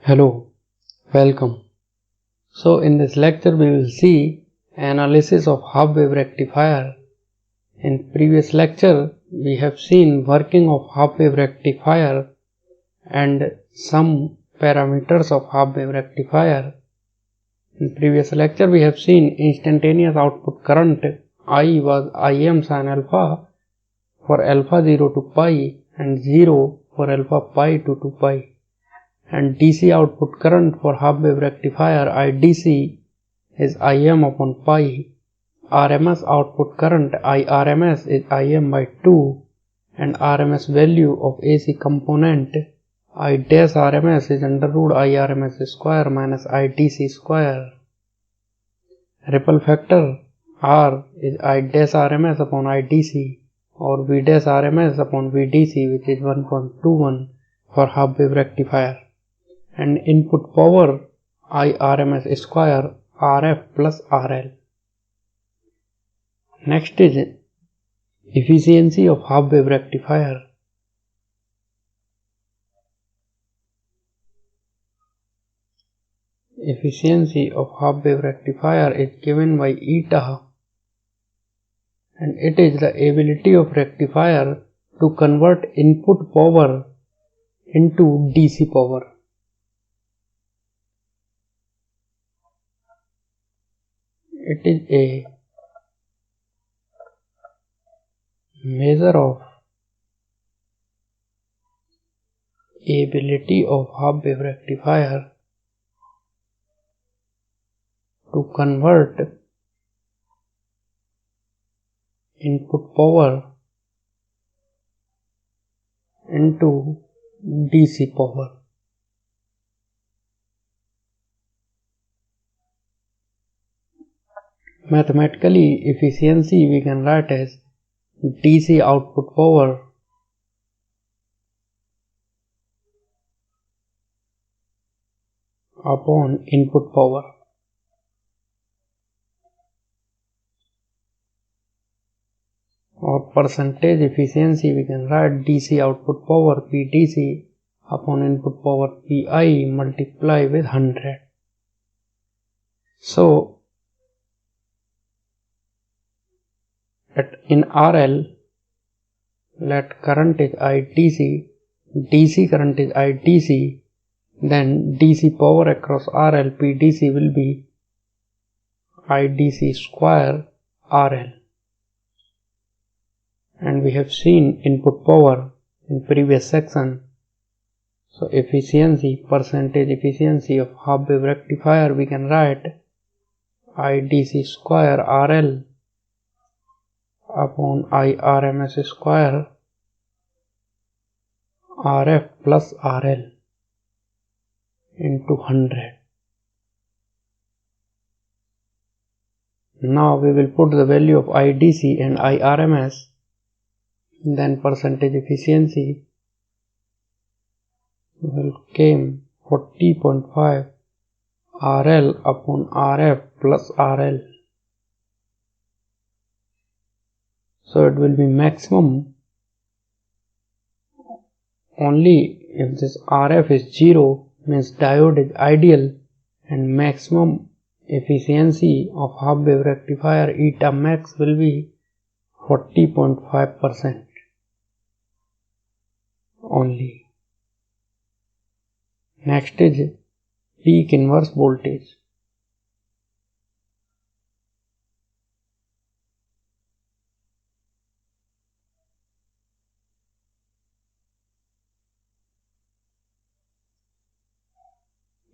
Hello, welcome. So in this lecture we will see analysis of half wave rectifier. In previous lecture we have seen working of half wave rectifier and some parameters of half wave rectifier. In previous lecture we have seen instantaneous output current I was Im sin alpha for alpha 0 to pi and 0 for alpha pi to 2 pi. And DC output current for half wave rectifier IDC is Im upon pi. RMS output current IRMS is Im by 2 and RMS value of AC component I dash RMS is under root IRMS square minus IDC square. Ripple factor R is I dash RMS upon IDC or V dash RMS upon VDC, which is 1.21 for half wave rectifier. And input power IRMS square RF plus RL. Next is efficiency of half wave rectifier. Efficiency of half wave rectifier is given by eta, and it is the ability of rectifier to convert input power into DC power. It is a measure of ability of half wave rectifier to convert input power into DC power. Mathematically, efficiency we can write as DC output power upon input power. Or percentage efficiency we can write DC output power PDC upon input power PI multiply with 100. So in RL, let current is IDC, DC current is IDC, then DC power across RL PDC will be IDC square RL. And we have seen input power in previous section. So efficiency, percentage efficiency of half wave rectifier we can write IDC square RL upon IRMS square RF plus RL into 100. Now we will put the value of IDC and IRMS, then percentage efficiency will came 40.5 RL upon RF plus RL. So it will be maximum only if this RF is 0, means diode is ideal, and maximum efficiency of half wave rectifier eta max will be 40.5% only. Next is peak inverse voltage.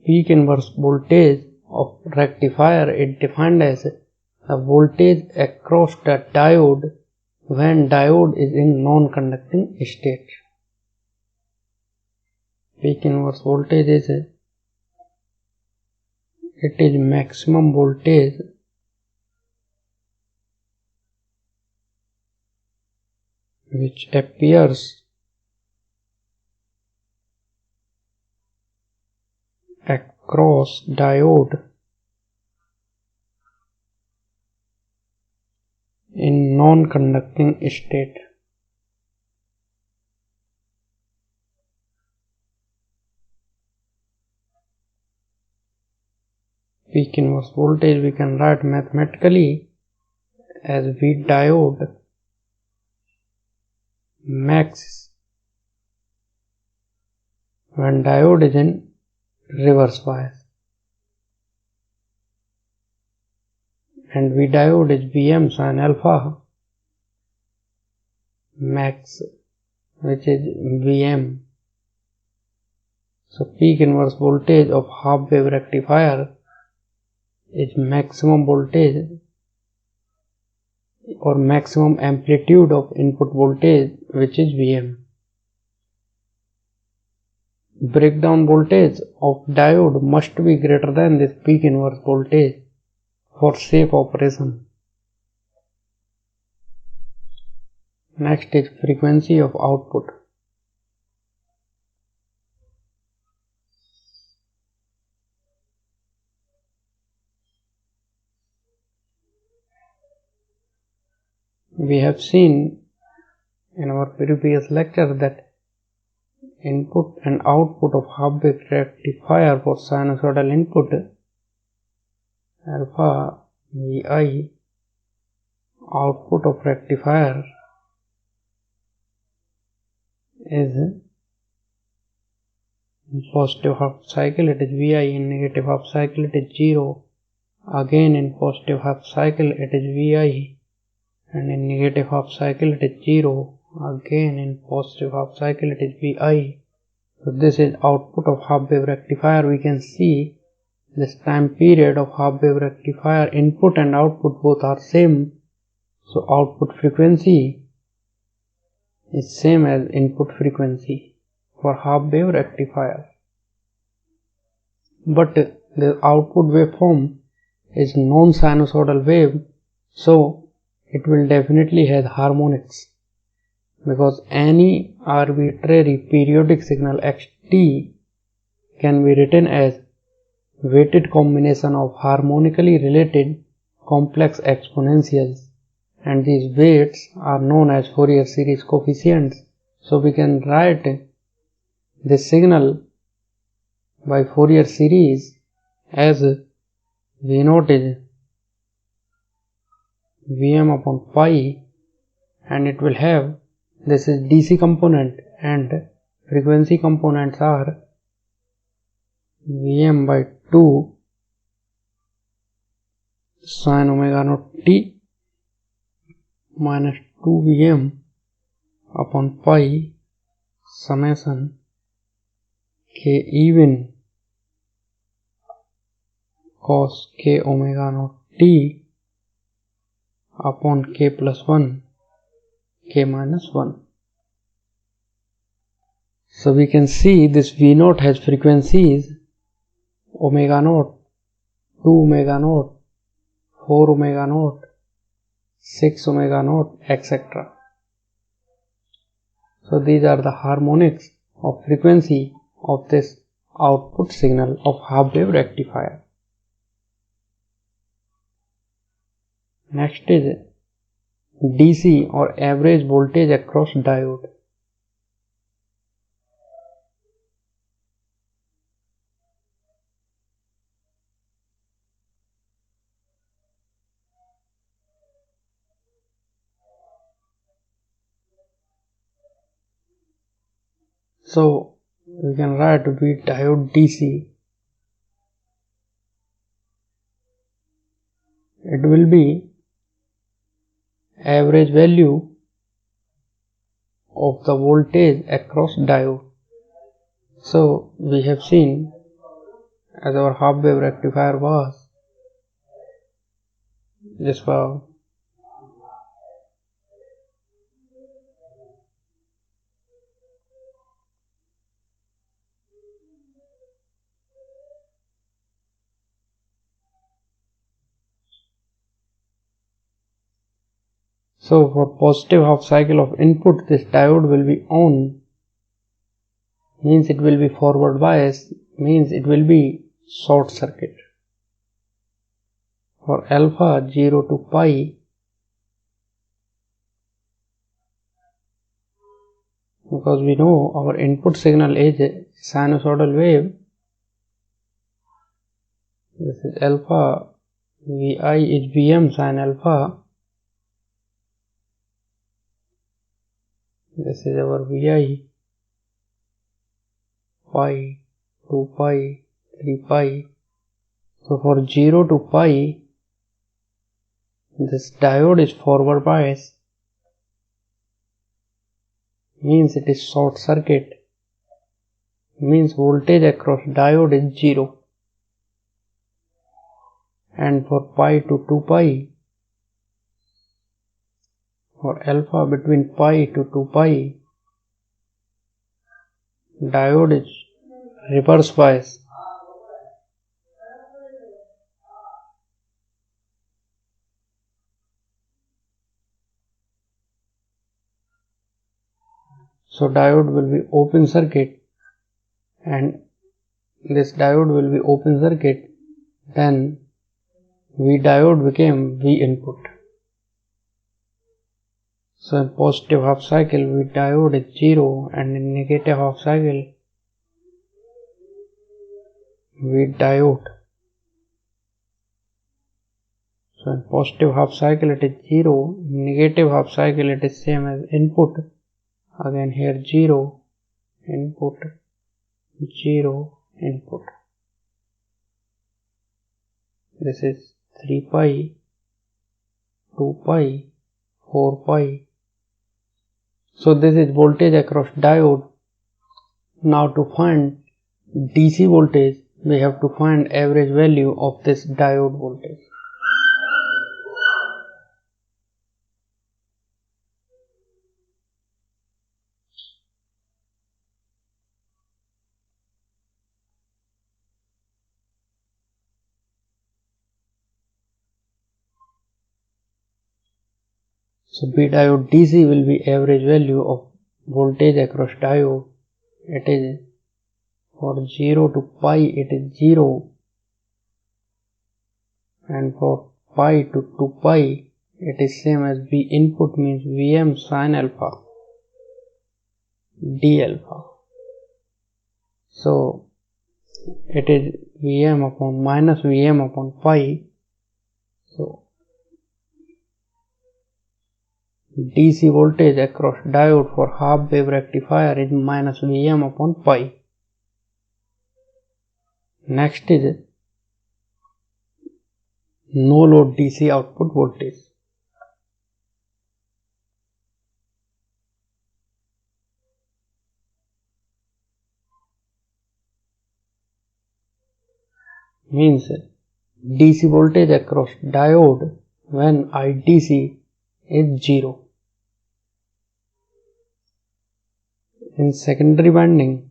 Peak inverse voltage of rectifier is defined as the voltage across the diode when diode is in non-conducting state. Peak inverse voltage is maximum voltage which appears across diode in non-conducting state. peak inverse voltage we can write mathematically as V diode max when diode is in reverse bias, and V diode is Vm sin alpha max, which is Vm. So peak inverse voltage of half wave rectifier is maximum voltage or maximum amplitude of input voltage, which is Vm. Breakdown voltage of diode must be greater than this peak inverse voltage for safe operation. Next is frequency of output. We have seen in our previous lecture that input and output of half wave rectifier for sinusoidal input alpha Vi, output of rectifier is in positive half cycle it is Vi, in negative half cycle it is 0, again in positive half cycle it is Vi, and in negative half cycle it is 0, again in positive half cycle it is Vi. So this is output of half wave rectifier. We can see this time period of half wave rectifier, input and output both are same, so output frequency is same as input frequency for half wave rectifier. But the output waveform is non-sinusoidal wave, so it will definitely have harmonics, because any arbitrary periodic signal xt can be written as weighted combination of harmonically related complex exponentials, and these weights are known as Fourier series coefficients. So we can write this signal by Fourier series as V0 is Vm upon pi, and it will have, this is DC component and frequency components are Vm by 2 sin omega naught t minus 2 Vm upon pi summation k even cos k omega naught t upon k plus 1 k minus 1. So we can see this V0 has frequencies omega naught, 2 omega naught, 4 omega naught, 6 omega naught, etc. So these are the harmonics of frequency of this output signal of half wave rectifier. Next is DC or average voltage across diode. So we can write V diode DC. It will be average value of the voltage across diode. So we have seen as our half wave rectifier was this was so for positive half cycle of input, this diode will be on, means it will be forward bias, means it will be short circuit. For alpha 0 to pi, because we know our input signal is a sinusoidal wave, This is alpha, Vi is Vm sin alpha. This is our Vi, pi, 2 pi, 3 pi. So for 0 to pi, this diode is forward bias, means it is short circuit, means voltage across diode is 0. And for pi to 2 pi, for alpha between pi to 2 pi, diode is reverse bias. So diode will be open circuit, and this diode will be open circuit, then V diode became V input. So in positive half cycle V diode is 0, and in negative half cycle V diode. So in positive half cycle it is 0, in negative half cycle it is same as input. Again here 0 input, 0 input. This is 3 pi, 2 pi, 4 pi. So this is voltage across diode. Now to find DC voltage, we have to find average value of this diode voltage. So B diode DC will be average value of voltage across diode. It is for 0 to pi it is 0, and for pi to 2 pi it is same as V input, means Vm sin alpha d alpha. So it is Vm upon minus Vm upon pi. So DC voltage across diode for half wave rectifier is minus Vm upon pi. Next is no load DC output voltage. Means DC voltage across diode when IDC is 0. In secondary winding,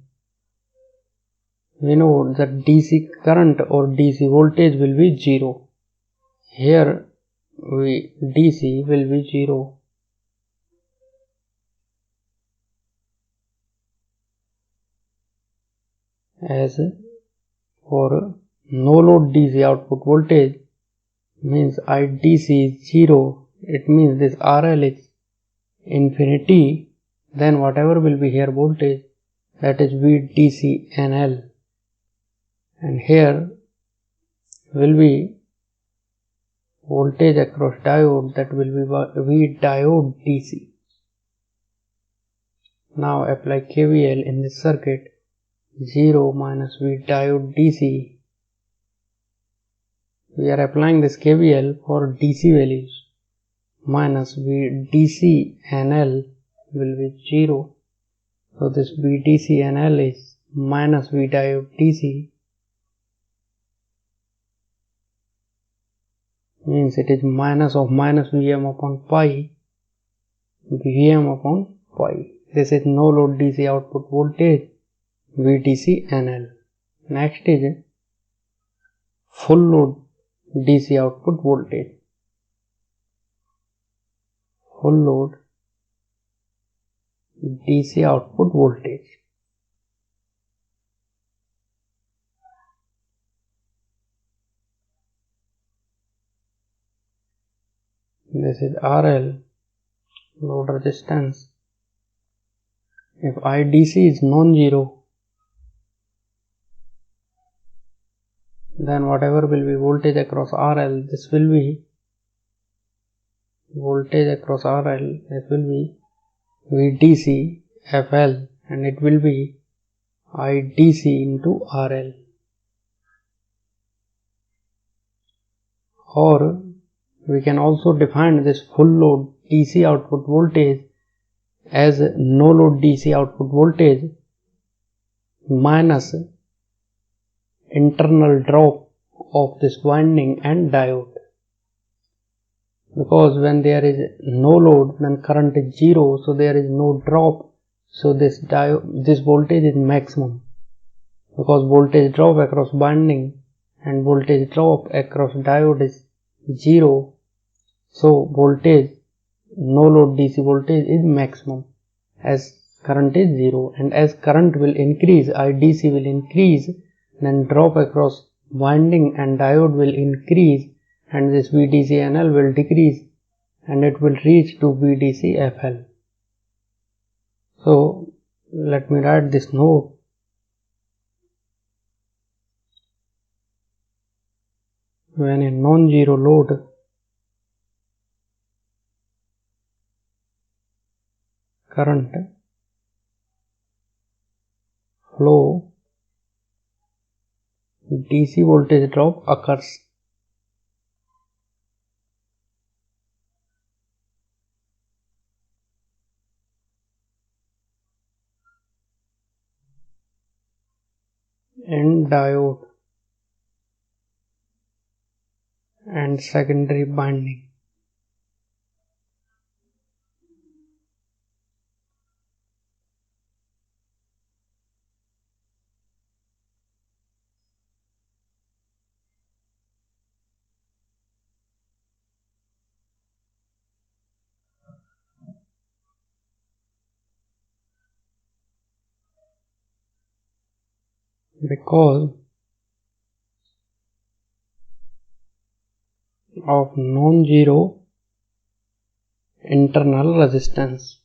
we know that DC current or DC voltage will be 0. Here DC will be 0. As for no load DC output voltage, means IDC is 0, it means this RL is infinity, then whatever will be here voltage, that is VDC NL, and here will be voltage across diode, that will be V diode DC. Now apply KVL in this circuit. 0 minus V diode DC. We are applying this KVL for DC values. Minus V DC NL will be 0. So this V DC NL is minus V diode DC. Means it is minus of minus Vm upon pi, Vm upon pi. This is no load DC output voltage, VDC NL. Next is full load DC output voltage. Full load DC output voltage. This is RL, load resistance. If IDC is non-zero, then whatever will be voltage across RL, this will be voltage across RL, this will be VDC FL, and it will be IDC into RL. Or we can also define this full load DC output voltage as no load DC output voltage minus internal drop of this winding and diode. Because when there is no load, then current is zero, so there is no drop, so this voltage is maximum. Because voltage drop across winding and voltage drop across diode is zero, so voltage, no load DC voltage is maximum as current is zero, and as current will increase, IDC will increase, then drop across winding and diode will increase, and this VDC-NL will decrease, and it will reach to VDC-FL. So let me write this note. When a non-zero load current flow, DC voltage drop occurs. In diode and secondary binding. Because of non-zero internal resistance.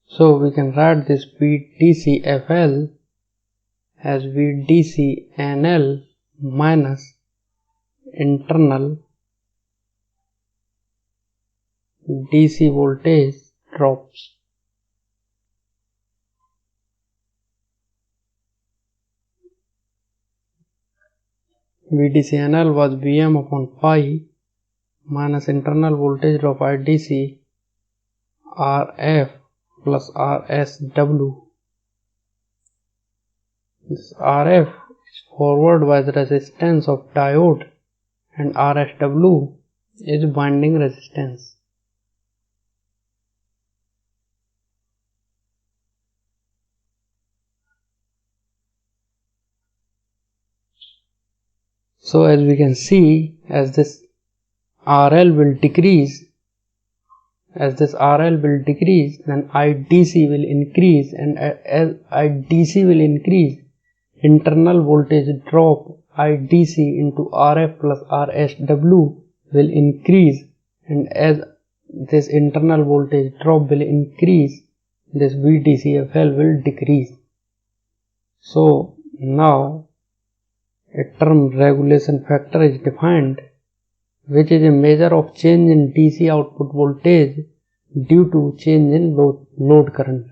So we can write this VDC-FL as VDC-NL minus internal DC voltage drops. VDC-NL was Vm upon pi minus internal voltage drop IDC RF plus RSW. This RF is forward wise resistance of diode and RSW is winding resistance. So as we can see, as this RL will decrease, then IDC will increase, and as IDC will increase, internal voltage drop IDC into RF plus RSW will increase, and as this internal voltage drop will increase, this VDC-FL will decrease. So now a term regulation factor is defined, which is a measure of change in DC output voltage due to change in load current.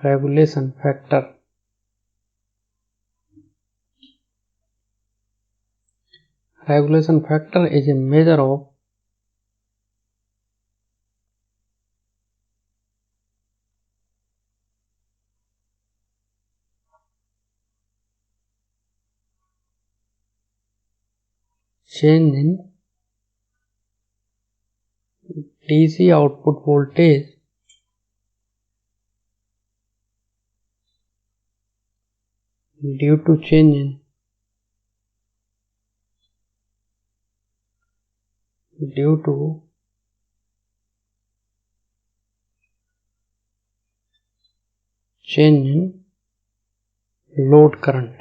Regulation factor. Regulation factor is a measure of change in DC output voltage due to change in load current.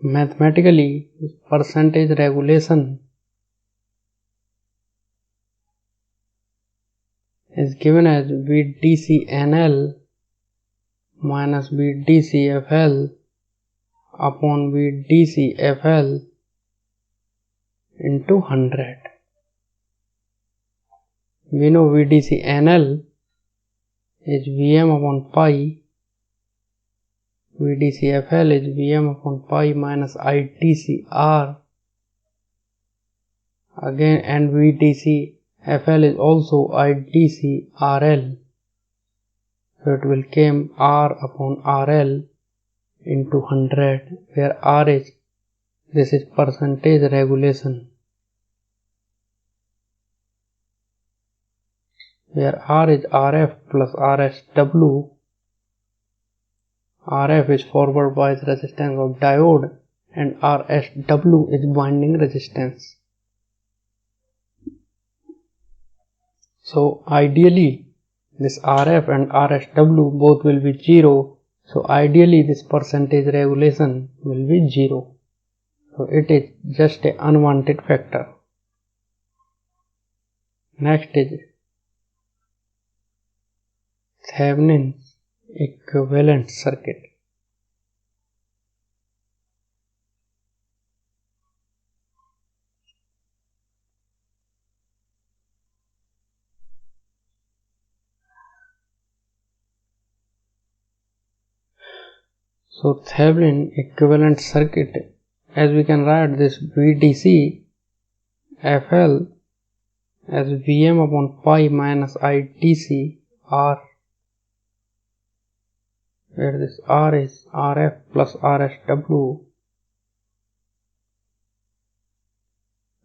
Mathematically, percentage regulation is given as VDCNL minus VDCFL upon VDCFL into 100. We know VDCNL is Vm upon pi, VDCFL is Vm upon pi minus IDCR again, and VDCFL is also IDCRL. So it will come R upon RL into 100, where R is, this is percentage regulation, where R is RF plus RSW. RF is forward bias resistance of diode and RSW is binding resistance. So ideally this RF and RSW both will be 0. So ideally this percentage regulation will be 0. So it is just an unwanted factor. Next is Thevenin's equivalent circuit. So Thevenin equivalent circuit, as we can write this VDC FL as Vm upon pi minus IDC R, where this R is RF plus RSW.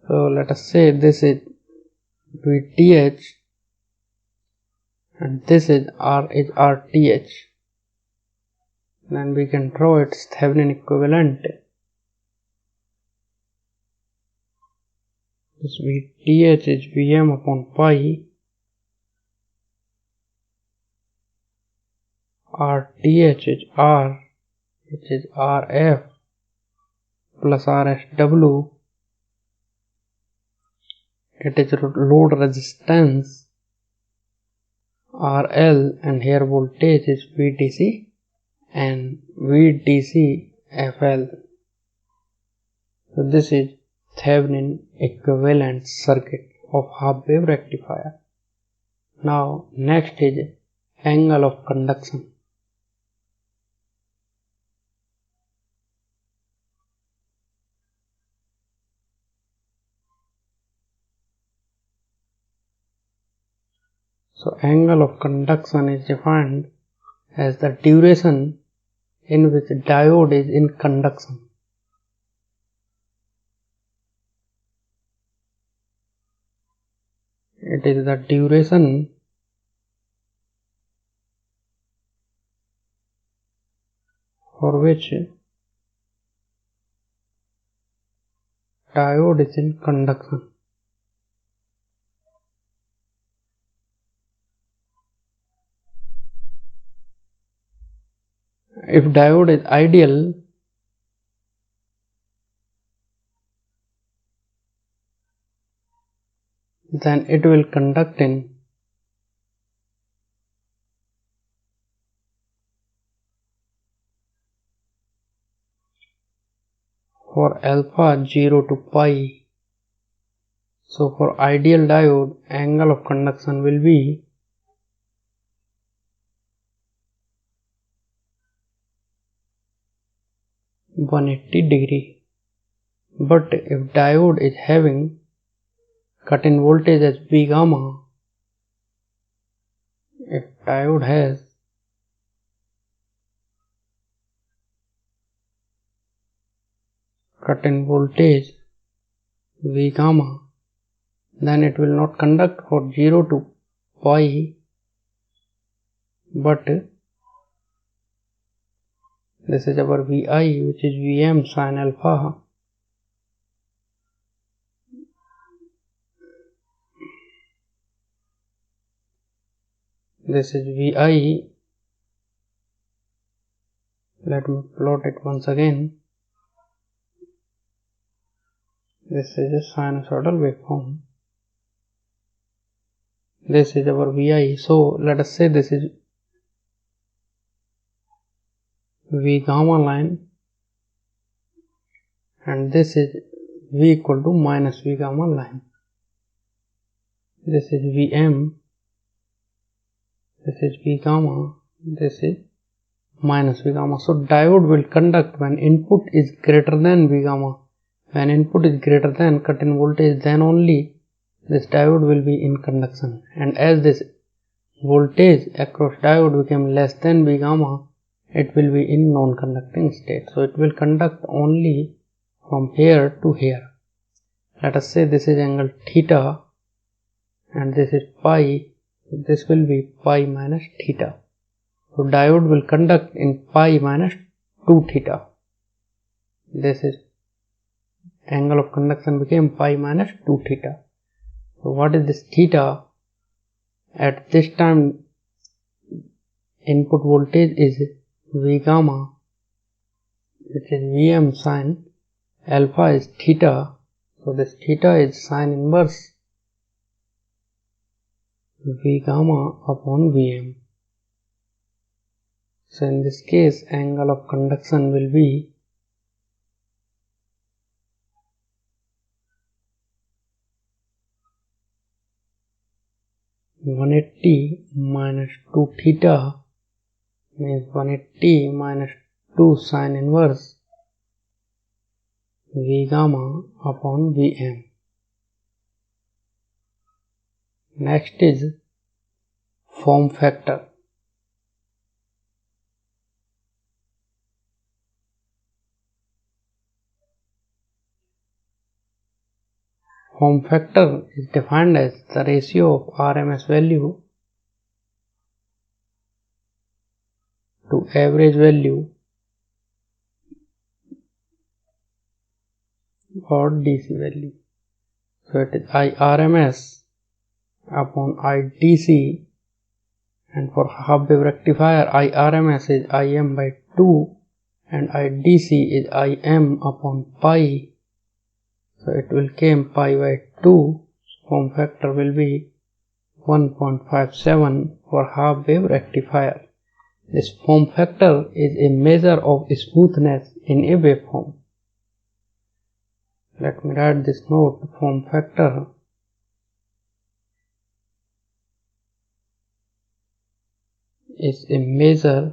So let us say this is VTH and this is RTH. Then we can draw its Thevenin equivalent. This VTH is Vm upon pi, RTH is R, which is RF plus RSW. It is load resistance RL, and here voltage is VDC and VDCFL. So this is Thevenin equivalent circuit of half wave rectifier. Now next is angle of conduction. So angle of conduction is defined as the duration in which diode is in conduction. It is the duration for which diode is in conduction. If diode is ideal, then it will conduct in for alpha 0 to pi. So for ideal diode, angle of conduction will be (180°). But if diode is having cut-in voltage as V gamma, if diode has cut-in voltage V gamma, then it will not conduct for 0 to pi, but this is our Vi, which is Vm sin alpha. This is Vi. Let me plot it once again. This is a sinusoidal waveform. This is our Vi. So let us say this is V gamma line, and this is V equal to minus V gamma line. This is Vm, this is V gamma, this is minus V gamma. So diode will conduct when input is greater than V gamma. When input is greater than cut-in voltage, then only this diode will be in conduction. And as this voltage across diode became less than V gamma, it will be in non-conducting state. So it will conduct only from here to here. Let us say this is angle theta and this is pi. This will be pi minus theta. So diode will conduct in pi minus 2 theta. This is angle of conduction became pi minus 2 theta. So what is this theta? At this time input voltage is V gamma, which is Vm sin alpha is theta. So this theta is sin inverse V gamma upon Vm. So in this case angle of conduction will be (180 minus 2 theta) means 180 minus 2 sin inverse V gamma upon Vm. Next is form factor. Form factor is defined as the ratio of RMS value to average value or DC value. So it is IRMS upon IDC, and for half wave rectifier IRMS is Im by 2 and IDC is Im upon pi. So it will came pi by 2. Form factor will be 1.57 for half wave rectifier. This form factor is a measure of smoothness in a waveform. Let me write this note. Form factor is a measure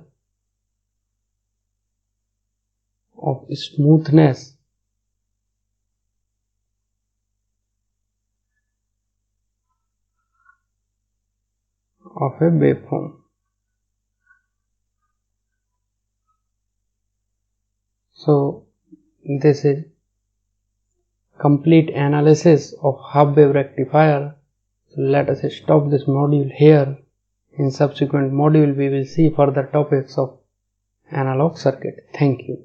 of smoothness of a waveform. So this is complete analysis of half wave rectifier. So let us stop this module here. In subsequent module we will see further topics of analog circuit. Thank you.